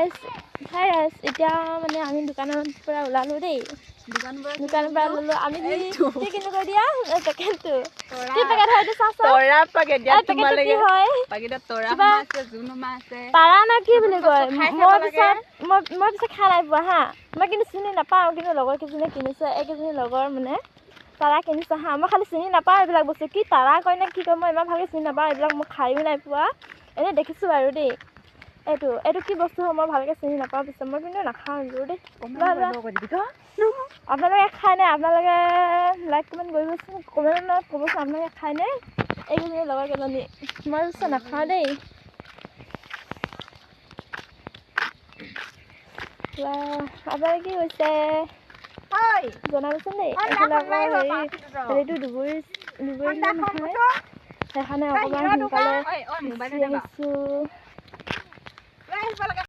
গাইছ এতিয়া মানে আমি দোকানৰ পৰা ওলালো দেই দোকানৰ পৰা ওলালো আমি কি কিনিব দিয়া পেকেটটো কি পেকেট হয় এইটো চাচা তৰা পেকেট দিয়া তোমালোকে কি হয় পেকেটত তৰা মাছ আছে জুনু মাছ আছে পাৰা না কি বুলি কয় মই পিছে খাই নাই পোৱা হা মই কিন্তু চিনি নাপাওঁ কিন্তু লগৰ কেইজনীয়ে কিনিছে এইকেইজনী লগৰ মানে তাৰা কিনিছে হা মই খালি চিনি নাপাওঁ এইবিলাক বস্তু কি তাৰা কয় নে কি কয় মই ইমান ভালকৈ চিনি নাপাওঁ এইবিলাক মই খায়ো নাই পোৱা এনেই দেখিছোঁ বাৰু দেই এইটো কি বস্তু হয় মই ভালকৈ চিনি নাপাওঁ পিছত মই কিন্তু নাখাওঁ এইবোৰ দেই আপোনালোকে খাই নাই আপোনালোকে লাইক কমেণ্ট কৰিবচোন কমেণ্টত ক'বচোন আপোনালোকে খাই নাই এইকেইজনী লগৰ কেইজনী মই পিছত নাখাওঁ দেই আপোনালোকে কি কৈছে জনাবচোন দেই হেৰিটো দুবৰি নহয় সেইকাৰণে অকণমান সোনকালে আহিছোঁ